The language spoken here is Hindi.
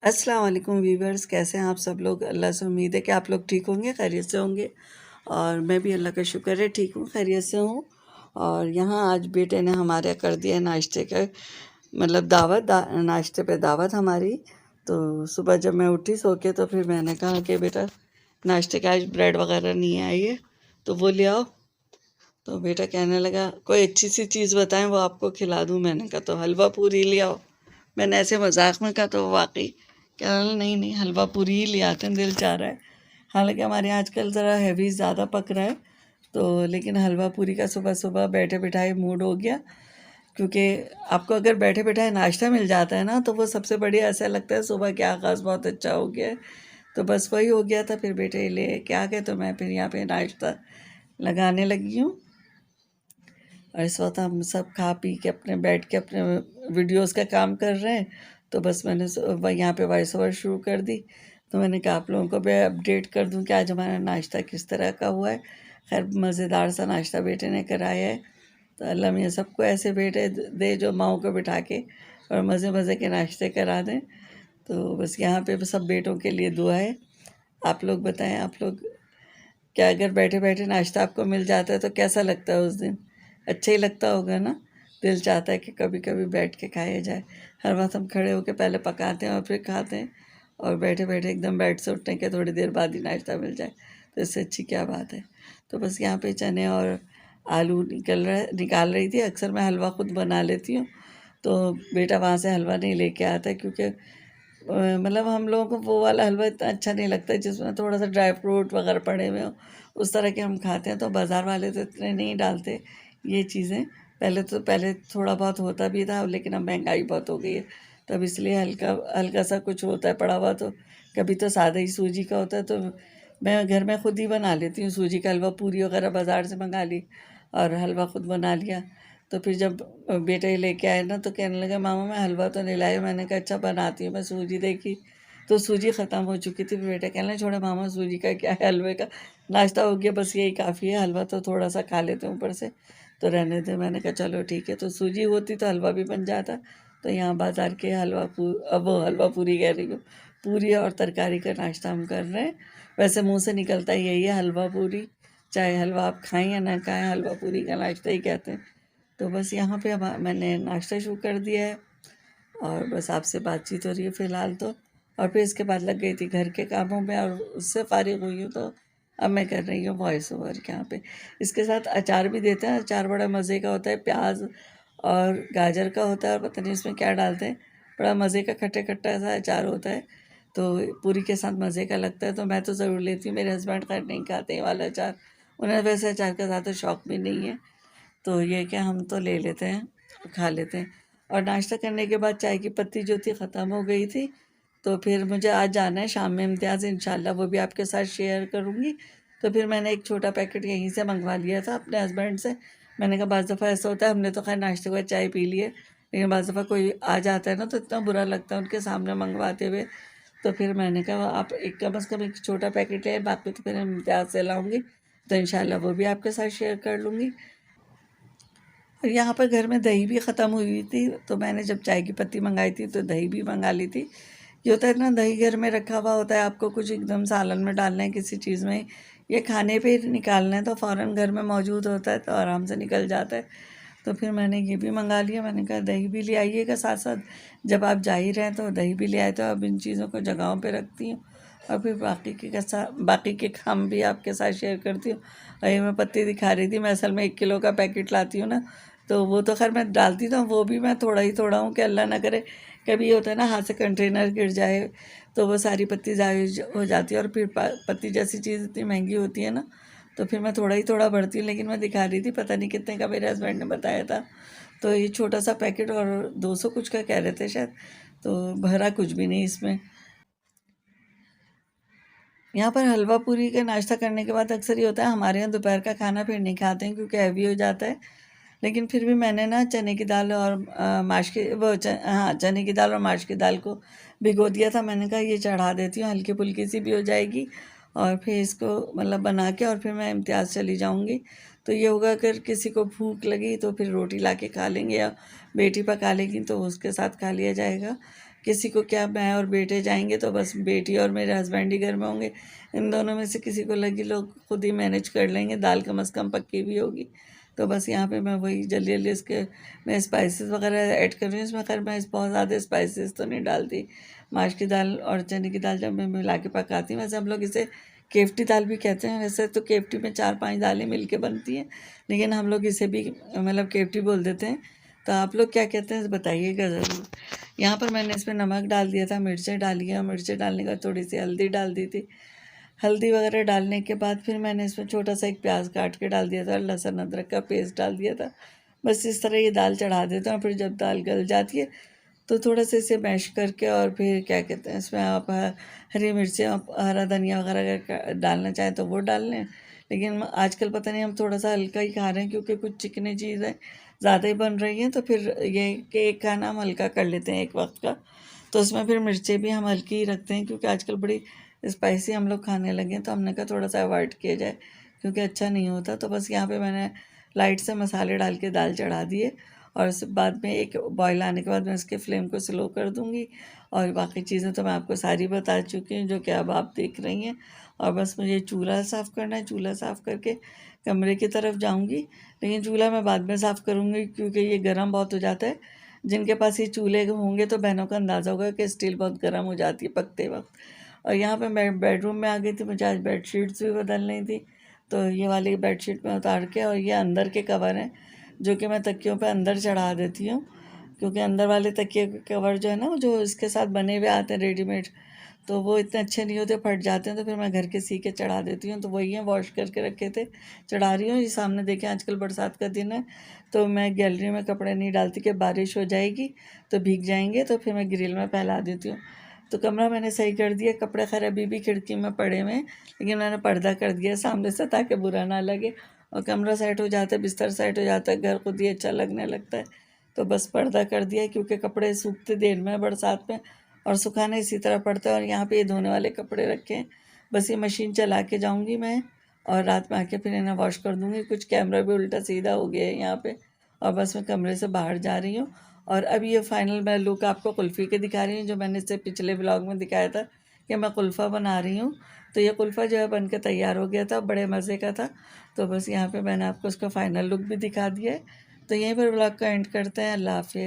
अस्सलाम वालेकुम वीवर्स, कैसे हैं आप सब लोग। अल्लाह से उम्मीद है कि आप लोग ठीक होंगे, खैरियत से होंगे। और मैं भी अल्लाह का शुक्र है ठीक हूँ, खैरियत से हूँ। और यहाँ आज बेटे ने हमारे कर दिया नाश्ते का मतलब नाश्ते पे दावत हमारी। तो सुबह जब मैं उठी सो के तो फिर मैंने कहा कि बेटा नाश्ते का आज ब्रेड वगैरह नहीं आई है तो वो ले आओ। तो बेटा कहने लगा कोई अच्छी सी चीज़ बताएं वो आपको खिला दूँ। मैंने कहा तो हलवा पूरी ले आओ। मैंने ऐसे मजाक में कहा तो वाकई कहने लगा नहीं नहीं हलवा पूरी ही ले आते हैं, दिल चाह रहा है। हालांकि हमारे यहाँ आजकल ज़रा हैवी ज़्यादा पक रहा है तो लेकिन हलवा पूरी का सुबह सुबह बैठे बिठाए मूड हो गया। क्योंकि आपको अगर बैठे बिठाए नाश्ता मिल जाता है ना तो वो सबसे बढ़िया, ऐसा लगता है सुबह क्या आगाज़ बहुत अच्छा हो गया है। तो बस वही हो गया था। फिर बेटे ले के आ गए तो मैं फिर यहाँ पे नाश्ता लगाने लगी हूँ। और इस वक्त हम सब खा पी के अपने बैठ के अपने वीडियोस का काम कर रहे हैं। तो बस मैंने यहाँ पे वॉइस ओवर शुरू कर दी। तो मैंने कहा आप लोगों को भी अपडेट कर दूं कि आज हमारा नाश्ता किस तरह का हुआ है। खैर मज़ेदार सा नाश्ता बेटे ने कराया है। तो अल्लाह मियाँ सबको ऐसे बेटे दे जो माओ को बिठा के और मज़े मज़े के नाश्ते करा दें। तो बस यहाँ पे सब बेटों के लिए दुआ है। आप लोग बताएं, आप लोग क्या अगर बैठे बैठे नाश्ता आपको मिल जाता है तो कैसा लगता है उस दिन। अच्छा ही लगता होगा ना। दिल चाहता है कि कभी कभी बैठ के खाया जाए। हर वक्त हम खड़े होकर पहले पकाते हैं और फिर खाते हैं, और बैठे बैठे एकदम बेड से उठने के थोड़ी देर बाद ही नाश्ता मिल जाए तो इससे अच्छी क्या बात है। तो बस यहाँ पे चने और आलू निकाल रही थी। अक्सर मैं हलवा खुद बना लेती हूँ तो बेटा वहाँ से हलवा नहीं लेके आता क्योंकि मतलब हम लोगों को वो वाला हलवा इतना अच्छा नहीं लगता जिसमें थोड़ा सा ड्राई फ्रूट वगैरह पड़े हुए हो। उस तरह के हम खाते हैं। तो बाज़ार वाले तो इतने नहीं डालते ये चीज़ें। पहले थोड़ा बहुत होता भी था लेकिन अब महंगाई बहुत हो गई है। तब इसलिए हल्का हल्का सा कुछ होता है पड़ा हुआ। तो कभी तो सादा ही सूजी का होता है तो मैं घर में खुद ही बना लेती हूँ सूजी का हलवा। पूरी वगैरह बाज़ार से मंगा ली और हलवा खुद बना लिया। तो फिर जब बेटे लेके आए ना तो कहने लगा मामा मैं हलवा तो नहीं लाई। मैंने कहा अच्छा बनाती हूँ मैं। सूजी देखी तो सूजी ख़त्म हो चुकी थी। फिर बेटा कहने लगा छोड़े मामा सूजी का क्या है, हलवे का नाश्ता हो गया बस यही काफ़ी है। हलवा तो थोड़ा सा खा लेते हैं ऊपर से तो रहने दे। मैंने कहा चलो ठीक है। तो सूजी होती तो हलवा भी बन जाता। तो यहाँ बाज़ार के अब वो हलवा पूरी कह रही हूँ, पूरी और तरकारी का नाश्ता हम कर रहे हैं। वैसे मुँह से निकलता यही है हलवा पूरी। चाहे हलवा आप खाएं या ना खाएं हलवा पूरी का नाश्ता ही कहते हैं। तो बस यहाँ पे अब मैंने नाश्ता शुरू कर दिया है और बस आपसे बातचीत हो रही है फ़िलहाल तो। और फिर इसके बाद लग गई थी घर के कामों में और उससे फ़ारिग हुई हूँ तो अब मैं कर रही हूँ वॉइस ओवर यहाँ पे। इसके साथ अचार भी देते हैं। अचार बड़ा मज़े का होता है, प्याज और गाजर का होता है और पता नहीं इसमें क्या डालते हैं। बड़ा मज़े का खट्टा खट्टा सा अचार होता है तो पूरी के साथ मज़े का लगता है। तो मैं तो ज़रूर लेती हूँ। मेरे हस्बैंड खैर नहीं खाते ये वाला अचार, उन्हें वैसे अचार का ज़्यादा शौक भी नहीं है। तो ये क्या हम तो ले लेते हैं, खा लेते हैं। और नाश्ता करने के बाद चाय की पत्ती जो थी ख़त्म हो गई थी। तो फिर मुझे आज जाना है शाम में इम्तियाज़, इंशाल्लाह वो भी आपके साथ शेयर करूँगी। तो फिर मैंने एक छोटा पैकेट यहीं से मंगवा लिया था अपने हस्बैंड से। मैंने कहा बाज़ दफ़ा ऐसा होता है, हमने तो खैर नाश्ते के बाद चाय पी लिए लेकिन बाज़ दफ़ा कोई आ जाता है ना तो इतना बुरा लगता है उनके सामने मंगवाते हुए। तो फिर मैंने कहा आप एक कम से कम एक छोटा पैकेट ले, बाकी तो फिर इम्तियाज़ से लाऊँगी तो इंशाल्लाह वो भी आपके साथ शेयर कर लूँगी। और यहाँ पर घर में दही भी ख़त्म हुई थी तो मैंने जब चाय की पत्ती मंगाई थी तो दही भी मंगा ली थी। ये होता है ना, दही घर में रखा हुआ होता है, आपको कुछ एकदम सालन में डालना है किसी चीज़ में, ये खाने पे ही निकालना है तो फ़ौरन घर में मौजूद होता है तो आराम से निकल जाता है। तो फिर मैंने ये भी मंगा लिया। मैंने कहा दही भी ले आइएगा साथ साथ, जब आप जा ही रहे हैं तो दही भी ले आए। तो अब इन चीज़ों को जगहों पे रखती हूँ और फिर बाकी के काम भी आपके साथ शेयर करती हूँ। और ये मैं पत्ती दिखा रही थी, मैं असल में 1 किलो का पैकेट लाती हूँ ना तो वो तो खैर मैं डालती तो वो भी मैं थोड़ा ही थोड़ा हूँ कि अल्लाह ना करे कभी होता है ना हाथ से कंटेनर गिर जाए तो वो सारी पत्ती ज़ाया हो जाती है। और फिर पत्ती जैसी चीज़ इतनी महंगी होती है ना तो फिर मैं थोड़ा ही थोड़ा भरती हूँ। लेकिन मैं दिखा रही थी पता नहीं कितने का मेरे हस्बैंड ने बताया था। तो ये छोटा सा पैकेट और 200 कुछ का कह रहे थे शायद, तो भरा कुछ भी नहीं इसमें। यहाँ पर हलवा पूरी का नाश्ता करने के बाद अक्सर ये होता है हमारे यहाँ दोपहर का खाना फिर नहीं खाते हैं क्योंकि हैवी हो जाता है। लेकिन फिर भी मैंने ना चने की दाल और चने की दाल और माश की दाल को भिगो दिया था। मैंने कहा ये चढ़ा देती हूँ, हल्की फुल्की सी भी हो जाएगी और फिर इसको मतलब बना के और फिर मैं इम्तियाज़ चली जाऊँगी। तो ये होगा, अगर किसी को भूख लगी तो फिर रोटी ला के खा लेंगे, या बेटी पका लेगी तो उसके साथ खा लिया जाएगा। किसी को क्या, मैं और बेटे जाएंगे तो बस बेटी और मेरे हस्बैंड ही घर में होंगे, इन दोनों में से किसी को लगी, लोग खुद ही मैनेज कर लेंगे, दाल कम से कम पक्की भी होगी। तो बस यहाँ पे मैं वही जल्दी जल्दी इसके मैं स्पाइसेस वगैरह ऐड कर रही हूँ इसमें। खैर मैं बहुत ज़्यादा स्पाइसेस तो नहीं डालती। माश की दाल और चने की दाल जब मैं मिला के पकाती हूँ, वैसे हम लोग इसे केफ्टी दाल भी कहते हैं। वैसे तो केफ्टी में 4-5 दालें मिल के बनती हैं, लेकिन हम लोग इसे भी मतलब केफ्टी बोल देते हैं। तो आप लोग क्या कहते हैं बताइएगा ज़रूर। यहाँ पर मैंने इसमें नमक डाल दिया था, मिर्चें डाली हैं, और मिर्चें डालने के बाद थोड़ी सी हल्दी डाल दी थी। हल्दी वगैरह डालने के बाद फिर मैंने इसमें छोटा सा एक प्याज काट के डाल दिया था, लहसुन अदरक का पेस्ट डाल दिया था। बस इस तरह ये दाल चढ़ा देता हूँ। फिर जब दाल गल जाती है तो थोड़ा सा इसे मैश करके, और फिर क्या कहते हैं इसमें आप हरी मिर्चें, आप हरा धनिया वगैरह अगर डालना चाहें तो वो डाल लें। लेकिन आजकल पता नहीं हम थोड़ा सा हल्का ही खा रहे हैं, क्योंकि कुछ चिकनी चीज़ें ज़्यादा ही बन रही हैं, तो फिर ये कि एक खाना हम हल्का कर लेते हैं एक वक्त का। तो उसमें फिर मिर्चें भी हम हल्की ही रखते हैं, क्योंकि आजकल बड़ी स्पाइसी हम लोग खाने लगे हैं, तो हमने कहा थोड़ा सा अवॉइड किया जाए, क्योंकि अच्छा नहीं होता। तो बस यहाँ पे मैंने लाइट से मसाले डाल के दाल चढ़ा दिए, और उसके बाद में एक बॉयल आने के बाद मैं इसके फ्लेम को स्लो कर दूँगी। और बाकी चीज़ें तो मैं आपको सारी बता चुकी हूँ, जो कि अब आप देख रही हैं। और बस मुझे चूल्हा साफ़ करना है, चूल्हा साफ़ करके कमरे की तरफ जाऊँगी। लेकिन चूल्हा मैं बाद में साफ़ करूँगी, क्योंकि ये गर्म बहुत हो जाता है। जिनके पास ये चूल्हे होंगे तो बहनों को अंदाज़ा होगा कि स्टील बहुत गर्म हो जाती है पकते वक्त। और यहाँ पे मैं बेडरूम में आ गई थी, मुझे आज बेडशीट्स भी बदलनी थी। तो ये वाली बेडशीट में उतार के, और ये अंदर के कवर हैं जो कि मैं तकियों पे अंदर चढ़ा देती हूँ, क्योंकि अंदर वाले तकिए के कवर जो है ना, वो जो इसके साथ बने हुए आते हैं रेडीमेड, तो वो इतने अच्छे नहीं होते, फट जाते हैं। तो फिर मैं घर के सी के चढ़ा देती हूँ। तो वही है, वॉश करके रखे थे, चढ़ा रही हूँ। ये सामने देखें, आजकल बरसात का दिन है, तो मैं गैलरी में कपड़े नहीं डालती कि बारिश हो जाएगी तो भीग जाएंगे, तो फिर मैं ग्रिल में फैला देती हूँ। तो कमरा मैंने सही कर दिया। कपड़े खैर अभी भी खिड़की में पड़े हुए हैं, लेकिन मैंने पर्दा कर दिया सामने से, ताकि बुरा ना लगे। और कमरा सेट हो जाता है, बिस्तर सेट हो जाता है, घर खुद ही अच्छा लगने लगता है। तो बस पर्दा कर दिया, क्योंकि कपड़े सूखते देर में बरसात में, और सुखाने इसी तरह पड़ता है। और यहाँ पे ये धोने वाले कपड़े रखे हैं, बस ये मशीन चला के जाऊँगी मैं, और रात में आके फिर इन्हें वॉश कर दूँगी। कुछ कैमरा भी उल्टा सीधा हो गया है यहाँ पे, और बस मैं कमरे से बाहर जा रही हूँ। और अभी ये फाइनल मैं लुक आपको कुल्फ़ी के दिखा रही हूँ, जो मैंने इससे पिछले ब्लॉग में दिखाया था कि मैं कुल्फ़ा बना रही हूँ। तो ये कुल्फ़ा जो है बन के तैयार हो गया था, बड़े मज़े का था। तो बस यहाँ पे मैंने आपको उसका फाइनल लुक भी दिखा दिया है। तो यहीं पर ब्लॉग का एंड करते हैं। अल्लाह हाफ़िज़।